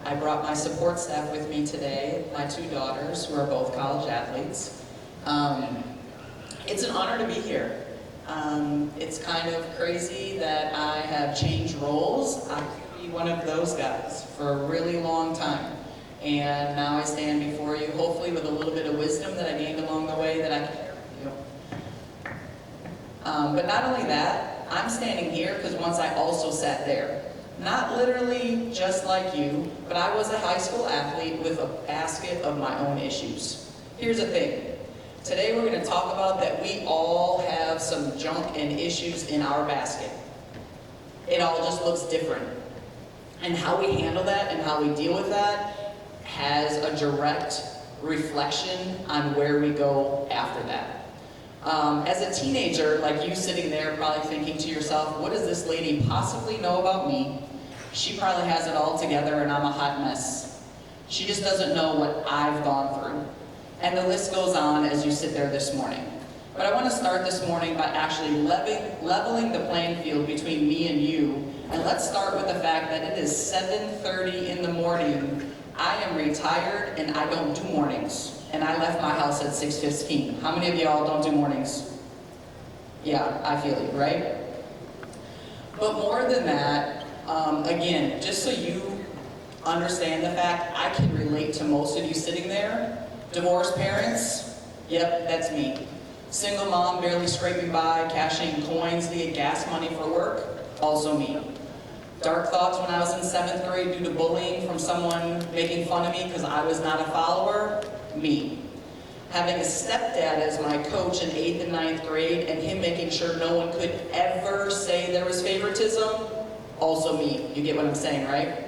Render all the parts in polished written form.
I brought my support staff with me today, my two daughters, who are both college athletes. It's an honor to be here. It's kind of crazy that I have changed roles. I could be one of those guys for a really long time. And now I stand before you, hopefully with a little bit of wisdom that I gained along the way that I can share with you. But not only that, I'm standing here because once I also sat there. Not literally just like you, but I was a high school athlete with a basket of my own issues. Here's the thing. Today we're going to talk about that we all have some junk and issues in our basket. It all just looks different. And how we handle that and how we deal with that has a direct reflection on where we go after that. As a teenager, like you sitting there probably thinking to yourself, what does this lady possibly know about me? She probably has it all together and I'm a hot mess. She just doesn't know what I've gone through. And the list goes on as you sit there this morning. But I want to start this morning by actually leveling the playing field between me and you. And let's start with the fact that it is 7:30 in the morning. I am retired and I don't do mornings. And I left my house at 6:15. How many of y'all don't do mornings? Yeah, I feel you, right? But more than that, again, just so you understand the fact, I can relate to most of you sitting there. Divorced parents, yep, that's me. Single mom, barely scraping by, cashing coins to get gas money for work, also me. Dark thoughts when I was in 7th grade due to bullying from someone making fun of me because I was not a follower, me. Having a stepdad as my coach in 8th and 9th grade and him making sure no one could ever say there was favoritism, also me. You get what I'm saying, right?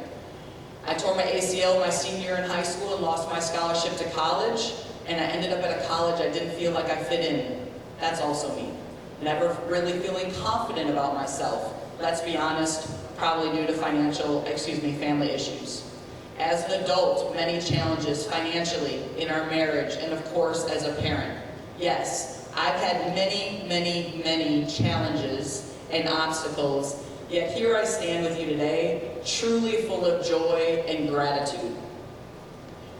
I tore my ACL my senior year in high school and lost my scholarship to college, and I ended up at a college I didn't feel like I fit in. That's also me. Never really feeling confident about myself. Let's be honest, probably due to family issues. As an adult, many challenges financially, in our marriage, and of course as a parent. Yes, I've had many challenges and obstacles, yet here I stand with you today, truly full of joy and gratitude.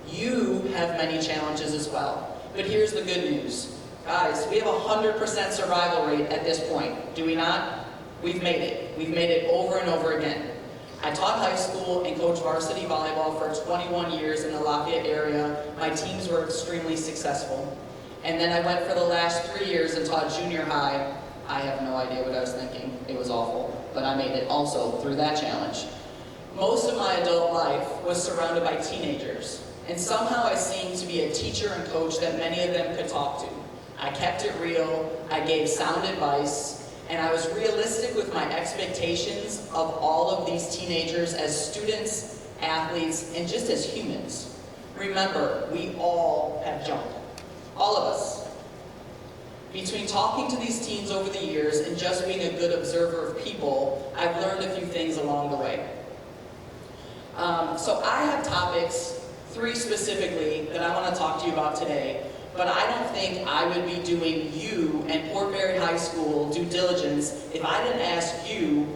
You have many challenges as well, but here's the good news. Guys, we have a 100% survival rate at this point, do we not? We've made it. We've made it over and over again. I taught high school and coached varsity volleyball for 21 years in the Lafayette area. My teams were extremely successful. And then I went for the last 3 years and taught junior high. I have no idea what I was thinking. It was awful, but I made it also through that challenge. Most of my adult life was surrounded by teenagers, and somehow I seemed to be a teacher and coach that many of them could talk to. I kept it real, I gave sound advice, and I was realistic with my expectations of all of these teenagers as students, athletes, and just as humans. Remember, we all have junk. All of us. Between talking to these teens over the years and just being a good observer of people, I've learned a few things along the way. So I have topics, 3 specifically, that I want to talk to you about today. But I don't think I would be doing you and Port Barre High School due diligence if I didn't ask you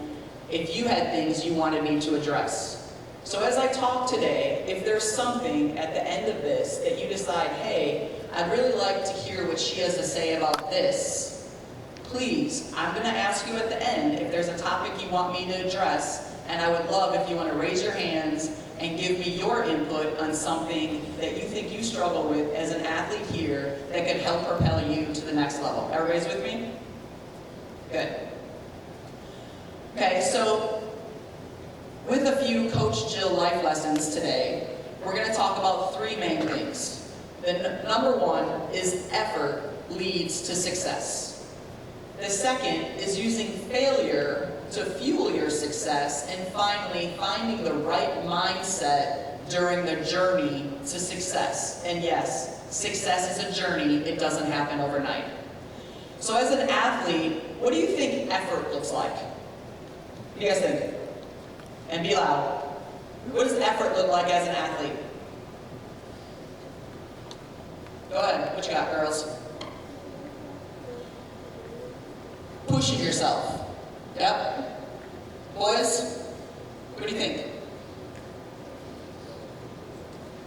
if you had things you wanted me to address. So as I talk today, if there's something at the end of this that you decide, hey, I'd really like to hear what she has to say about this, please, I'm going to ask you at the end if there's a topic you want me to address, and I would love if you want to raise your hands and give me your input on something that you think you struggle with as an athlete here that could help propel you to the next level. Everybody's with me? Good. Okay, so with a few Coach Jill life lessons today, we're going to talk about 3 main things. The number 1 is effort leads to success. The second is using failure to fuel your success, and finally, finding the right mindset during the journey to success. And yes, success is a journey, it doesn't happen overnight. So as an athlete, what do you think effort looks like? What do you guys think? And be loud. What does effort look like as an athlete? Go ahead, what you got, girls? Pushing yourself. Yep. Boys, what do you think?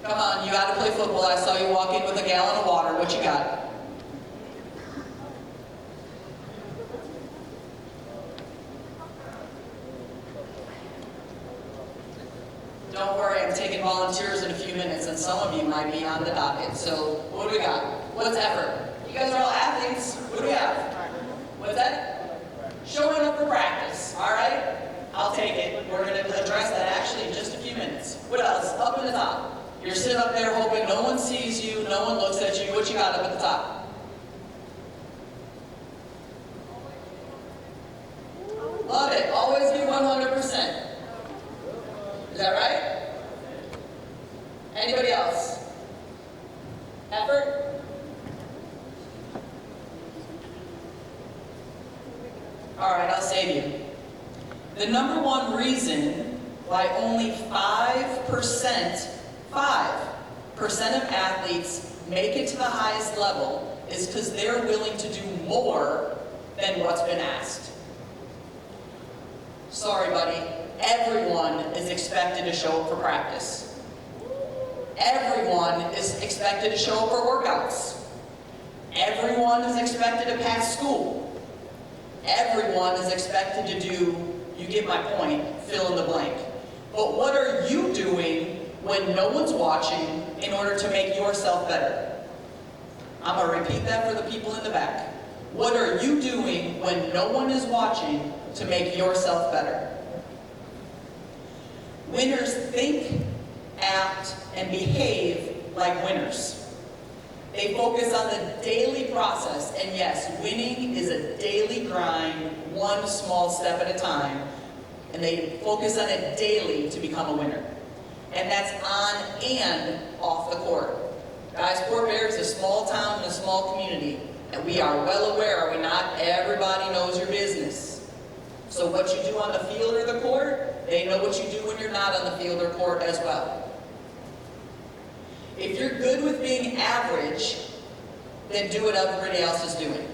Come on, you gotta play football. I saw you walk in with a gallon of water. What you got? Don't worry, I'm taking volunteers in a few minutes, and some of you might be on the docket. So, what do we got? What's effort? You guys are all athletes. What do we have? What's that? Showing up for practice. All right? I'll take it. We're going to address that actually in just a few minutes. What else? Up in the top. You're sitting up there hoping no one sees you, no one looks at you. What you got up at the top? Love it. Always give 100%. Is that right? Anybody else? Effort? All right, I'll save you. The number one reason why only 5% of athletes make it to the highest level is because they're willing to do more than what's been asked. Sorry, buddy. Everyone is expected to show up for practice. Everyone is expected to show up for workouts. Everyone is expected to pass school. Everyone is expected to do, you get my point, fill in the blank. But what are you doing when no one's watching in order to make yourself better? I'm going to repeat that for the people in the back. What are you doing when no one is watching to make yourself better? Winners think, act, and behave like winners. They focus on the daily process, and yes, winning is a daily grind, one small step at a time, and they focus on it daily to become a winner. And that's on and off the court. Guys, Fort Bear is a small town and a small community, and we are well aware, are we not? Everybody knows your business. So what you do on the field or the court, they know what you do when you're not on the field or court as well. If you're good with being average, then do what everybody else is doing.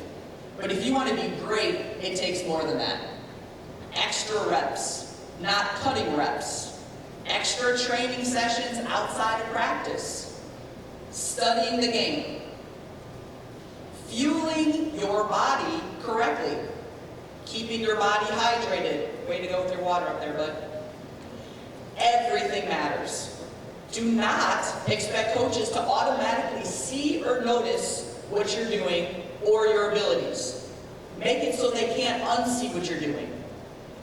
But if you want to be great, it takes more than that. Extra reps, not cutting reps. Extra training sessions outside of practice. Studying the game. Fueling your body correctly. Keeping your body hydrated. Way to go with your water up there, bud. Everything matters. Do not expect coaches to automatically see or notice what you're doing or your abilities. Make it so they can't unsee what you're doing.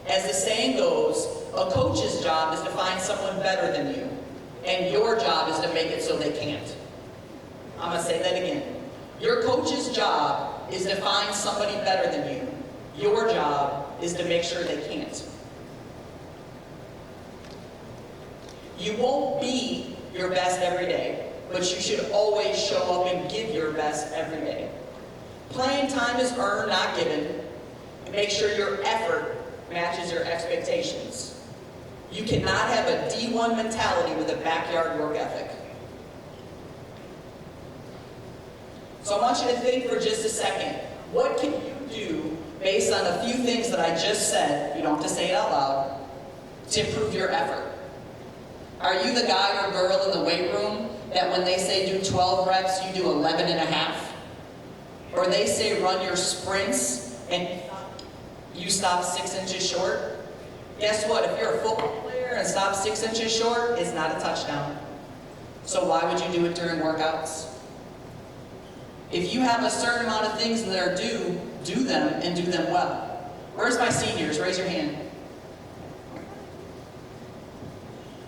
As the saying goes, a coach's job is to find someone better than you, and your job is to make it so they can't. I'm going to say that again. Your coach's job is to find somebody better than you. Your job is to make sure they can't. You won't be your best every day, but you should always show up and give your best every day. Playing time is earned, not given. Make sure your effort matches your expectations. You cannot have a D1 mentality with a backyard work ethic. So I want you to think for just a second. What can you do based on a few things that I just said, you don't have to say it out loud, to improve your effort? Are you the guy or girl in the weight room that when they say do 12 reps, you do 11 and a half? Or they say run your sprints and you stop 6 inches short? Guess what? If you're a football player and stop 6 inches short, it's not a touchdown. So why would you do it during workouts? If you have a certain amount of things that are due, do them and do them well. Where's my seniors? Raise your hand.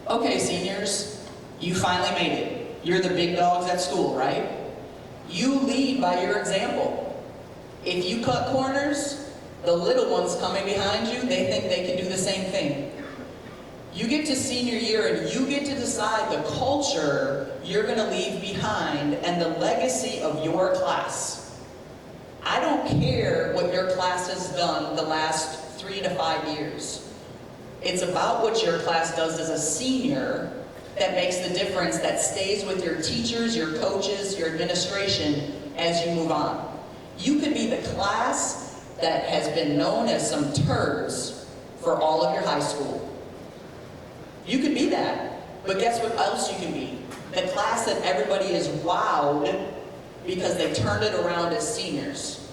Okay, seniors, you finally made it. You're the big dogs at school, right? You lead by your example. If you cut corners, the little ones coming behind you, they think they can do the same thing. You get to senior year and you get to decide the culture you're going to leave behind and the legacy of your class. I don't care what your class has done the last 3 to 5 years. It's about what your class does as a senior that makes the difference, that stays with your teachers, your coaches, your administration as you move on. You could be the class that has been known as some turds for all of your high school. You could be that, But guess what else you can be? The class that everybody is wowed because they turned it around as seniors.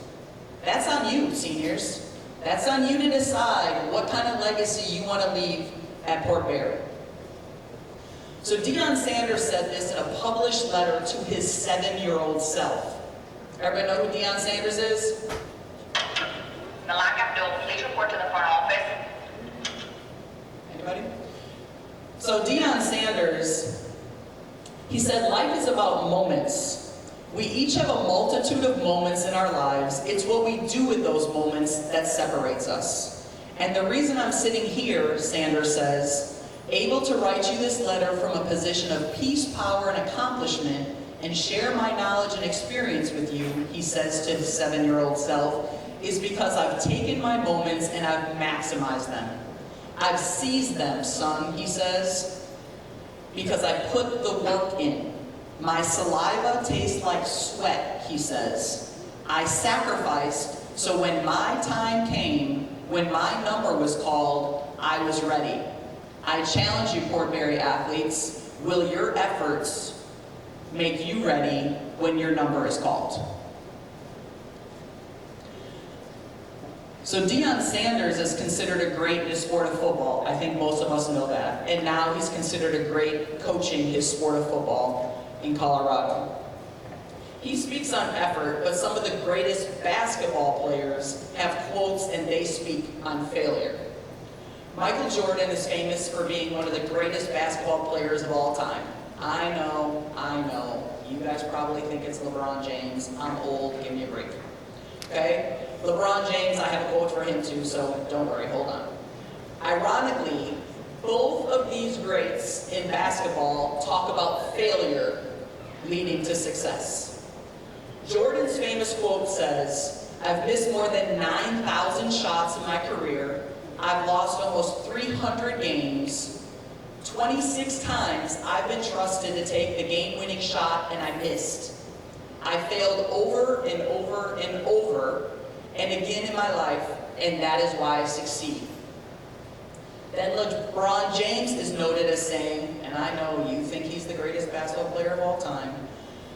That's on you, seniors. That's on you to decide what kind of legacy you want to leave at Port Barry. So Deion Sanders said this in a published letter to his 7-year-old self. Everybody know who Deion Sanders is? The lockup door, please report to the front office. Anybody? So Deion Sanders, he said, life is about moments. We each have a multitude of moments in our lives. It's what we do with those moments that separates us. And the reason I'm sitting here, Sanders says, able to write you this letter from a position of peace, power, and accomplishment, and share my knowledge and experience with you, he says to his 7-year-old self, is because I've taken my moments and I've maximized them. I've seized them, son, he says, because I put the work in. My saliva tastes like sweat, he says. I sacrificed, so when my time came, when my number was called, I was ready. I challenge you, Port Barry athletes, will your efforts make you ready when your number is called? So Deion Sanders is considered a great in the sport of football. I think most of us know that. And now he's considered a great coaching his sport of football in Colorado. He speaks on effort, but some of the greatest basketball players have quotes and they speak on failure. Michael Jordan is famous for being one of the greatest basketball players of all time. I know. You guys probably think it's LeBron James. I'm old, give me a break. Okay? LeBron James, I have a quote for him too, so don't worry, hold on. Ironically, both of these greats in basketball talk about failure leading to success. Jordan's famous quote says, I've missed more than 9,000 shots in my career. I've lost almost 300 games. 26 times I've been trusted to take the game-winning shot and I missed. I failed over and over and over and again in my life, and that is why I succeed. Then Braun James is noted as saying, and I know you think he's the greatest basketball player of all time,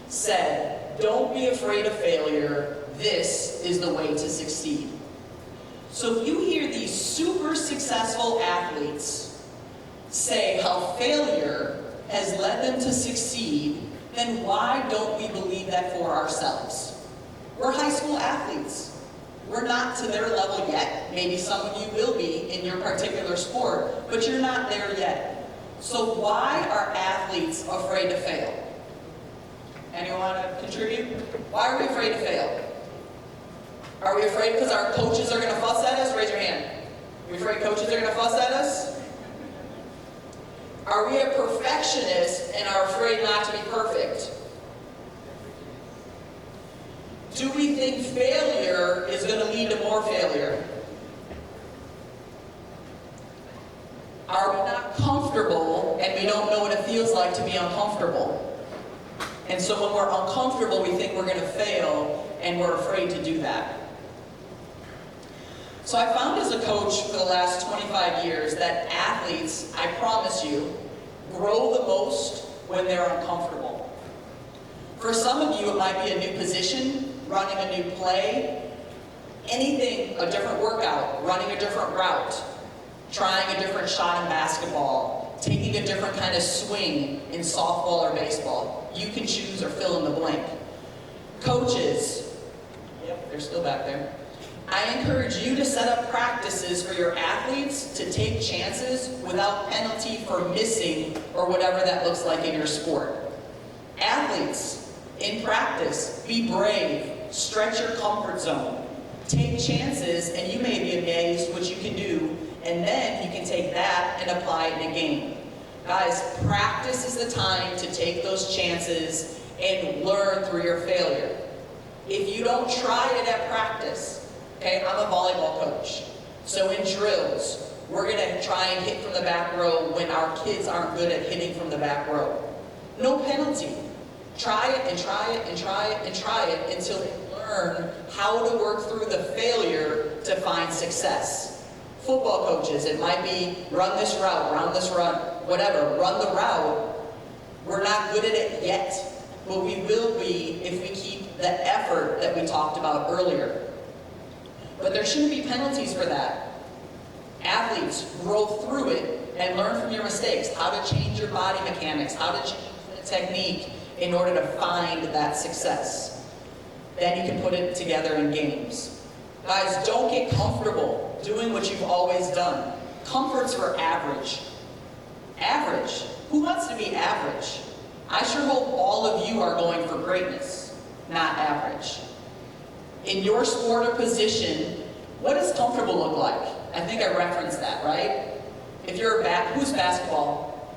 said, don't be afraid of failure, this is the way to succeed. So if you hear these super successful athletes say how failure has led them to succeed, then why don't we believe that for ourselves? We're high school athletes. We're not to their level yet. Maybe some of you will be in your particular sport, but you're not there yet. So why are athletes afraid to fail? Anyone want to contribute? Why are we afraid to fail? Are we afraid because our coaches are going to fuss at us? Raise your hand. Are we afraid coaches are going to fuss at us? Are we a perfectionist and are afraid not to be perfect? Do we think failure is going to lead to more failure? Are we not comfortable and we don't know what it feels like to be uncomfortable? And so when we're uncomfortable, we think we're going to fail and we're afraid to do that. So I found as a coach for the last 25 years that athletes, I promise you, grow the most when they're uncomfortable. For some of you, it might be a new position, running a new play, anything, a different workout, running a different route, trying a different shot in basketball, taking a different kind of swing in softball or baseball. You can choose or fill in the blank. Coaches, yep, they're still back there. I encourage you to set up practices for your athletes to take chances without penalty for missing or whatever that looks like in your sport. Athletes, in practice, be brave, stretch your comfort zone, take chances, and you may be amazed what you can do, and then you can take that and apply it in a game. Guys, practice is the time to take those chances and learn through your failure. If you don't try it at practice, okay, I'm a volleyball coach. So in drills, we're going to try and hit from the back row when our kids aren't good at hitting from the back row. No penalty. Try it and try it and try it and try it until they learn how to work through the failure to find success. Football coaches, it might be run this route, run this run, whatever, run the route, we're not good at it yet, but we will be if we keep the effort that we talked about earlier. But there shouldn't be penalties for that. Athletes, grow through it and learn from your mistakes, how to change your body mechanics, how to change the technique in order to find that success. Then you can put it together in games. Guys, don't get comfortable doing what you've always done. Comfort's for average. Average. Who wants to be average? I sure hope all of you are going for greatness, not average. In your sport or position, what does comfortable look like? I think I referenced that, right? If you're who's basketball?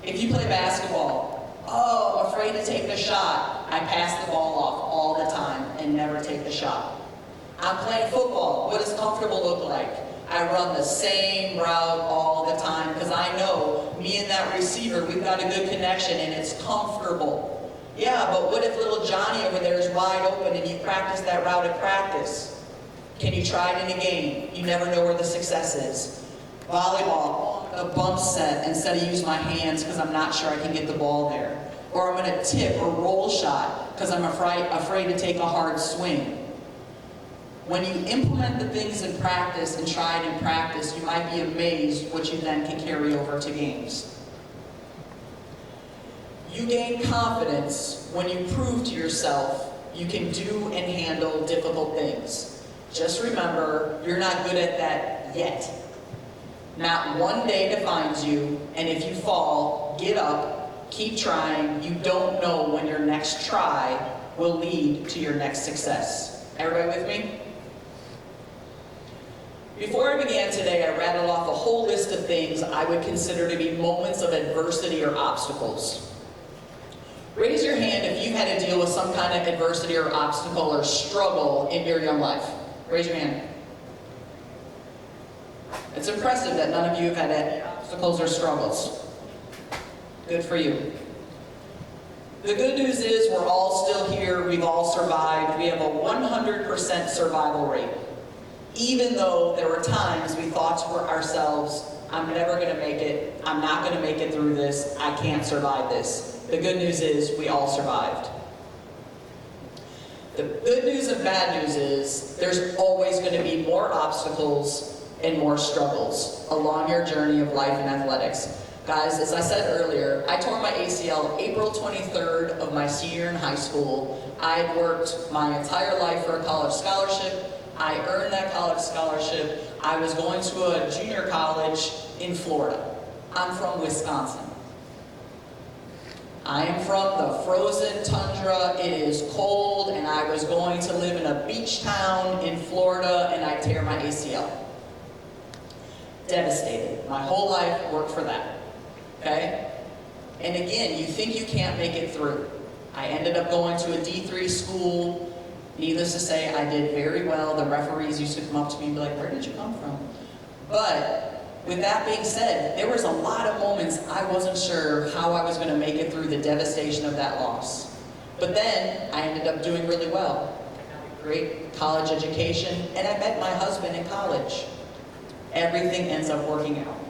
If you play basketball, oh, I'm afraid to take the shot. I pass the ball off all the time and never take the shot. I'm playing football. What does comfortable look like? I run the same route all the time because I know me and that receiver, we've got a good connection and it's comfortable. Yeah, but what if little Johnny over there is wide open and you practice that route at practice? Can you try it in a game? You never know where the success is. Volleyball, a bump set instead of use my hands because I'm not sure I can get the ball there. Or I'm going to tip or roll shot because I'm afraid to take a hard swing. When you implement the things in practice and try it in practice, you might be amazed what you then can carry over to games. You gain confidence when you prove to yourself you can do and handle difficult things. Just remember, you're not good at that yet. Not one day defines you, and if you fall, get up, keep trying. You don't know when your next try will lead to your next success. Everybody with me? Before I began today, I rattled off a whole list of things I would consider to be moments of adversity or obstacles. Raise your hand if you've had to deal with some kind of adversity or obstacle or struggle in your young life. Raise your hand. It's impressive that none of you have had any obstacles or struggles. Good for you. The good news is we're all still here, we've all survived, we have a 100% survival rate. Even though there were times we thought to ourselves, I'm never going to make it, I'm not going to make it through this, I can't survive this. The good news is we all survived. The good news and bad news is there's always going to be more obstacles and more struggles along your journey of life in athletics. Guys, as I said earlier, I tore my ACL April 23rd of my senior year in high school. I had worked my entire life for a college scholarship. I earned that college scholarship. I was going to a junior college in Florida. I'm from Wisconsin. I am from the frozen tundra, it is cold, and I was going to live in a beach town in Florida, and I tear my ACL. Devastated. My whole life worked for that. Okay? And again, you think you can't make it through. I ended up going to a D3 school. Needless to say, I did very well. The referees used to come up to me and be like, where did you come from? But with that being said, there was a lot of moments I wasn't sure how I was going to make it through the devastation of that loss. But then I ended up doing really well. I got a great college education, and I met my husband in college. Everything ends up working out.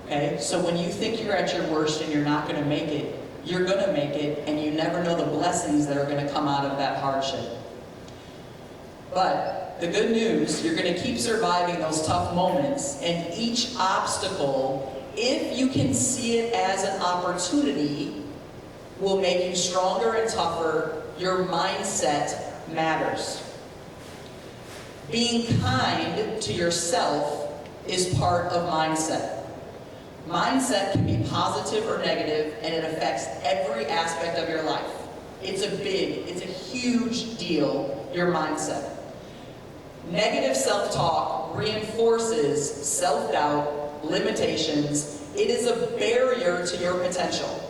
Okay? So when you think you're at your worst and you're not going to make it, you're going to make it, and you never know the blessings that are going to come out of that hardship. But the good news, you're going to keep surviving those tough moments, and each obstacle, if you can see it as an opportunity, will make you stronger and tougher. Your mindset matters. Being kind to yourself is part of mindset. Mindset can be positive or negative, and it affects every aspect of your life. It's a huge deal, your mindset. Negative self-talk reinforces self-doubt, limitations. It is a barrier to your potential.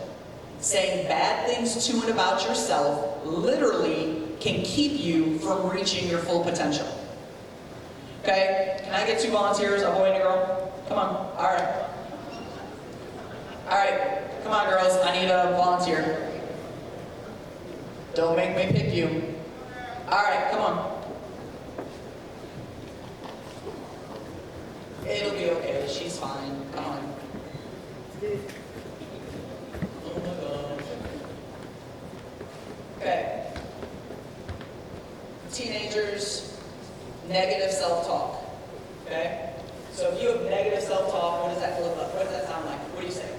Saying bad things to and about yourself literally can keep you from reaching your full potential. Okay? Can I get 2 volunteers, a boy and a girl? Come on. All right. All right. Come on, girls. I need a volunteer. Don't make me pick you. All right. Come on. It'll be okay. She's fine. Come negative self-talk. Okay? So if you have negative self-talk, what does that look like? What does that sound like? What do you say?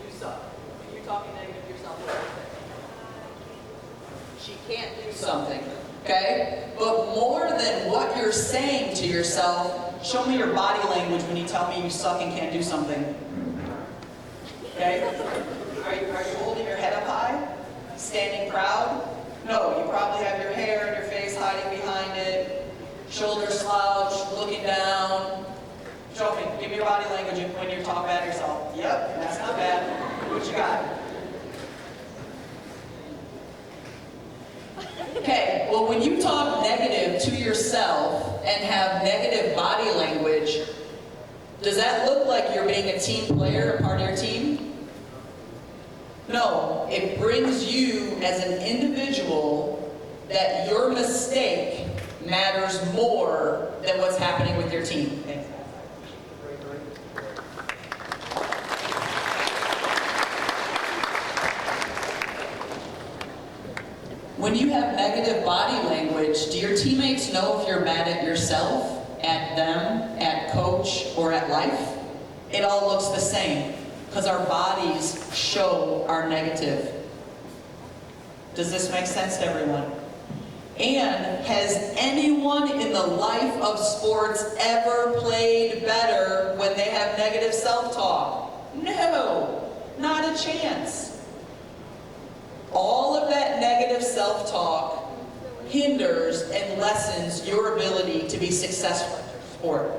You suck. If you're talking negative to yourself, what do you say? She can't do something. Okay? But more than what you're saying to yourself, show me your body language when you tell me you suck and can't do something. Okay? Are you holding your head up high? Standing proud? No, you probably have your hair and your face hiding behind it. Shoulders slouched, looking down. Show me. Give me your body language when you're talking bad to yourself. Yep, that's not bad. What you got? Okay, well when you talk negative to yourself and have negative body language, does that look like you're being a team player, a part of your team? No, it brings you as an individual that your mistake matters more than what's happening with your team. Thanks. When you have negative body language, do your teammates know if you're mad at yourself, at them, at coach, or at life? It all looks the same, because our bodies show our negative. Does this make sense to everyone? And has anyone in the life of sports ever played better when they have negative self-talk? No, not a chance. All of that negative self-talk hinders and lessens your ability to be successful in sport.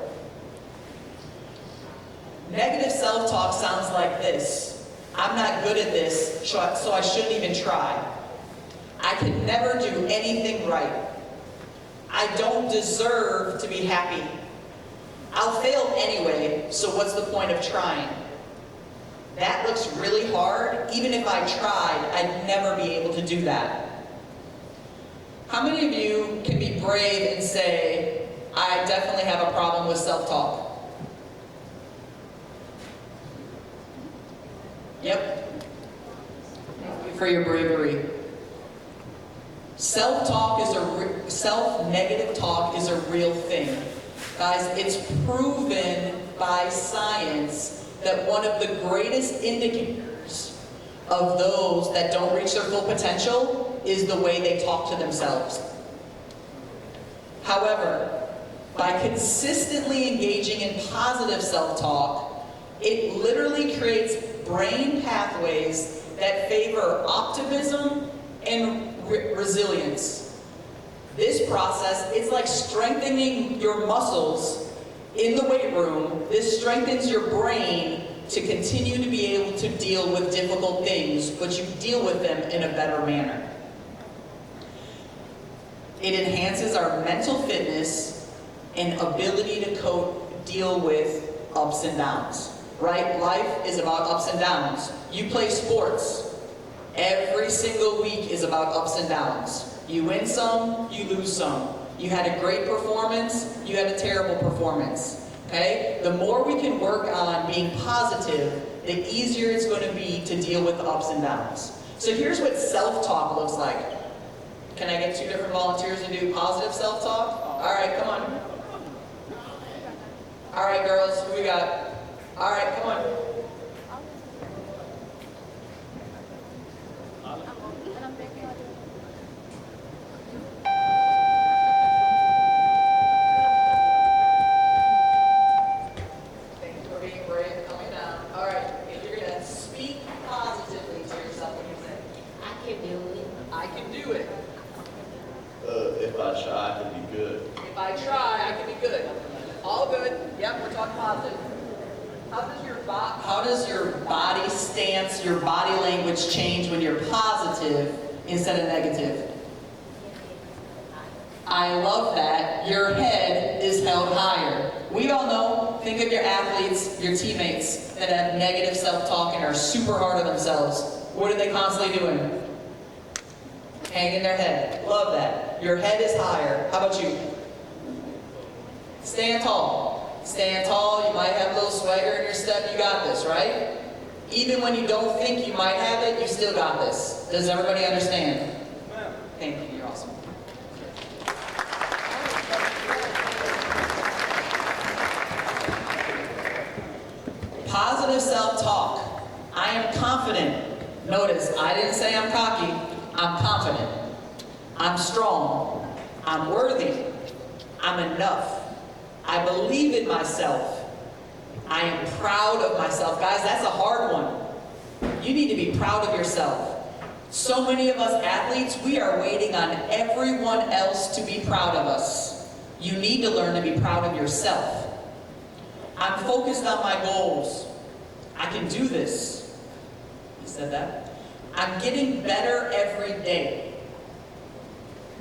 Negative self-talk sounds like this. I'm not good at this, so I shouldn't even try. I can never do anything right. I don't deserve to be happy. I'll fail anyway, so what's the point of trying? That looks really hard. Even if I tried, I'd never be able to do that. How many of you can be brave and say, I definitely have a problem with self-talk? Yep. Thank you for your bravery. Self-negative talk is a real thing. Guys, it's proven by science that one of the greatest indicators of those that don't reach their full potential is the way they talk to themselves. However, by consistently engaging in positive self-talk, it literally creates brain pathways that favor optimism and resilience. This process, it's like strengthening your muscles in the weight room. This strengthens your brain to continue to be able to deal with difficult things, but you deal with them in a better manner. It enhances our mental fitness and ability to deal with ups and downs, right? Life is about ups and downs. You play sports. Every single week is about ups and downs. You win some, you lose some. You had a great performance, you had a terrible performance. Okay? The more we can work on being positive, the easier it's going to be to deal with the ups and downs. So here's what self-talk looks like. Can I get 2 different volunteers to do positive self-talk? All right, come on. All right, girls, who we got? All right, come on. How does your body stance, your body language change when you're positive instead of negative? I love that. Your head is held higher. We all know, think of your athletes, your teammates that have negative self-talk and are super hard on themselves. What are they constantly doing? Hanging their head. Love that. Your head is higher. How about you? Stand tall. Stand tall. You might have a little swagger in your step. You got this, right? Even when you don't think you might have it, you still got this. Does everybody understand? Thank you, you're awesome. Positive self-talk. I am confident. Notice, I didn't say I'm cocky. I'm confident. I'm strong. I'm worthy. I'm enough. I believe in myself. I am proud of myself. Guys, that's a hard one. You need to be proud of yourself. So many of us athletes, we are waiting on everyone else to be proud of us. You need to learn to be proud of yourself. I'm focused on my goals. I can do this. You said that? I'm getting better every day.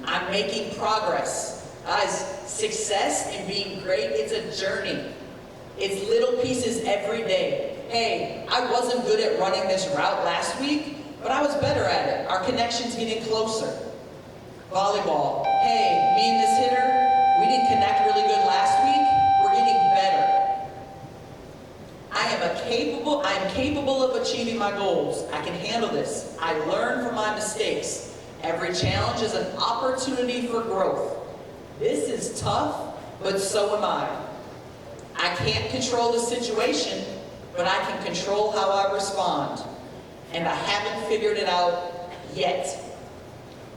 I'm making progress. Guys, success and being great, it's a journey. It's little pieces every day. Hey, I wasn't good at running this route last week, but I was better at it. Our connection's getting closer. Volleyball. Hey, me and this hitter, we didn't connect really good last week. We're getting better. I am capable of achieving my goals. I can handle this. I learn from my mistakes. Every challenge is an opportunity for growth. This is tough, but so am I. I can't control the situation, but I can control how I respond. And I haven't figured it out yet.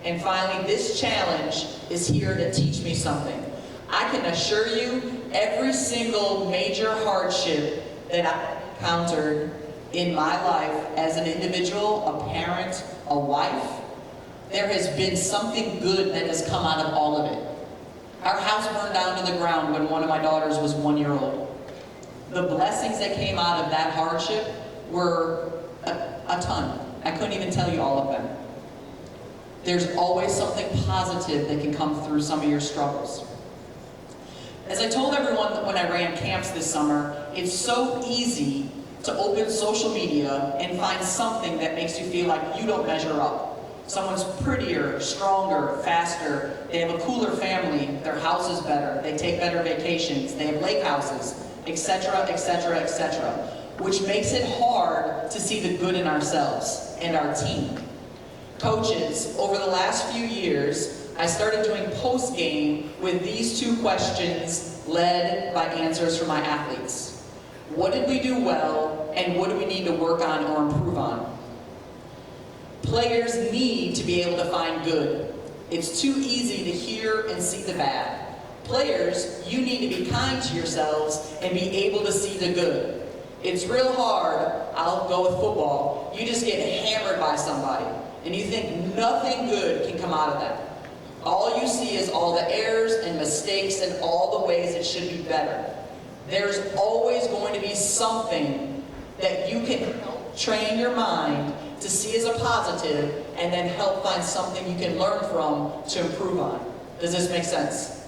And finally, this challenge is here to teach me something. I can assure you, every single major hardship that I've encountered in my life as an individual, a parent, a wife, there has been something good that has come out of all of it. Our house burned down to the ground when one of my daughters was 1 year old. The blessings that came out of that hardship were a ton. I couldn't even tell you all of them. There's always something positive that can come through some of your struggles. As I told everyone when I ran camps this summer, it's so easy to open social media and find something that makes you feel like you don't measure up. Someone's prettier, stronger, faster, they have a cooler family, their house is better, they take better vacations, they have lake houses, etc., etc., etc., which makes it hard to see the good in ourselves and our team. Coaches, over the last few years, I started doing post-game with these two questions led by answers from my athletes. What did we do well, and what do we need to work on or improve on? Players need to be able to find good. It's too easy to hear and see the bad. Players, you need to be kind to yourselves and be able to see the good. It's real hard, I'll go with football, you just get hammered by somebody, and you think nothing good can come out of that. All you see is all the errors and mistakes and all the ways it should be better. There's always going to be something that you can help train your mind to see as a positive and then help find something you can learn from to improve on. Does this make sense?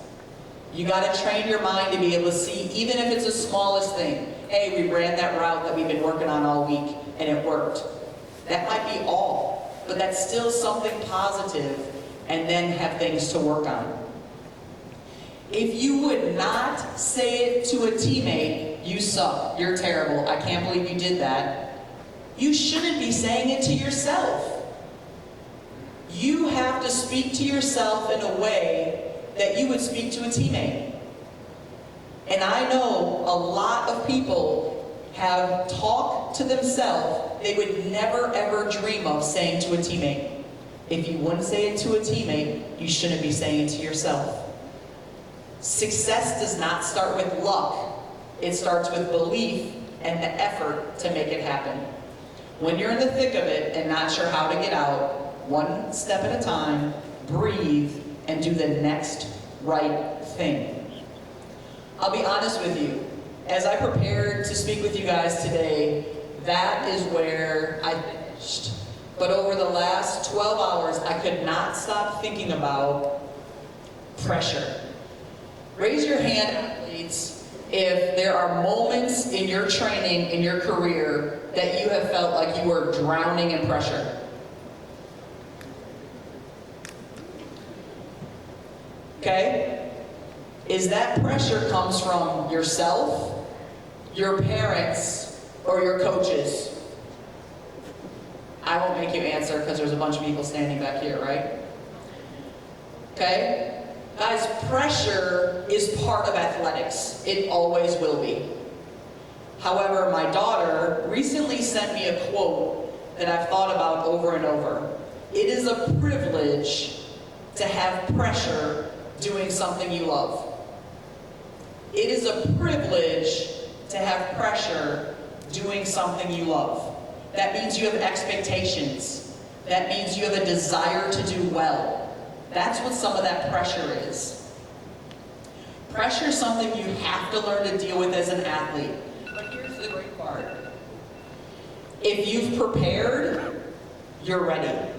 You got to train your mind to be able to see, even if it's the smallest thing. Hey, we ran that route that we've been working on all week and it worked. That might be all, but that's still something positive, and then have things to work on. If you would not say it to a teammate, you suck, you're terrible, I can't believe you did that, you shouldn't be saying it to yourself. You have to speak to yourself in a way that you would speak to a teammate. And I know a lot of people have talked to themselves they would never ever dream of saying to a teammate. If you wouldn't say it to a teammate, you shouldn't be saying it to yourself. Success does not start with luck. It starts with belief and the effort to make it happen. When you're in the thick of it and not sure how to get out, one step at a time, breathe, and do the next right thing. I'll be honest with you, as I prepared to speak with you guys today, that is where I finished. But over the last 12 hours, I could not stop thinking about pressure. Raise your hand, athletes, if there are moments in your training, in your career, that you have felt like you were drowning in pressure. Okay? Is that pressure comes from yourself, your parents, or your coaches? I won't make you answer because there's a bunch of people standing back here, right? Okay? Guys, pressure is part of athletics. It always will be. However, my daughter recently sent me a quote that I've thought about over and over. It is a privilege to have pressure doing something you love. It is a privilege to have pressure doing something you love. That means you have expectations. That means you have a desire to do well. That's what some of that pressure is. Pressure is something you have to learn to deal with as an athlete. But here's the great part. If you've prepared, you're ready.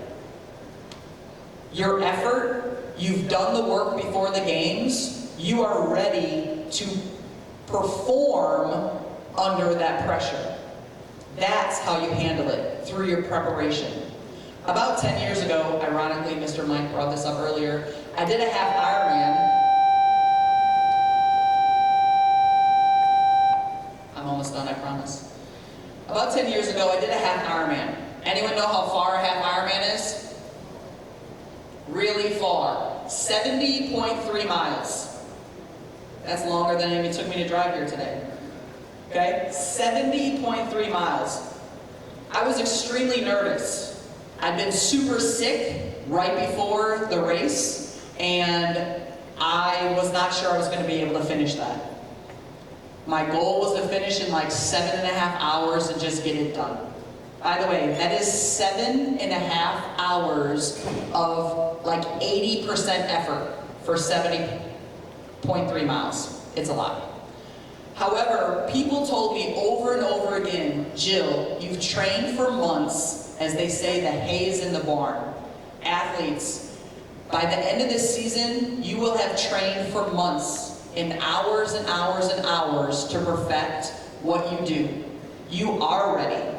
Your effort, you've done the work before the games, you are ready to perform under that pressure. That's how you handle it, through your preparation. About 10 years ago, ironically, Mr. Mike brought this up earlier, I did a half Ironman. I'm almost done, I promise. About 10 years ago, I did a half Ironman. Anyone know how far a half Ironman is? Really far. 70.3 miles. That's longer than it even took me to drive here today. Okay? 70.3 miles. I was extremely nervous. I'd been super sick right before the race, and I was not sure I was going to be able to finish that. My goal was to finish in like 7.5 hours and just get it done. By the way, that is 7.5 hours of like 80% effort for 70.3 miles. It's a lot. However, people told me over and over again, Jill, you've trained for months. As they say, the hay is in the barn. Athletes, by the end of this season, you will have trained for months in hours and hours and hours to perfect what you do. You are ready.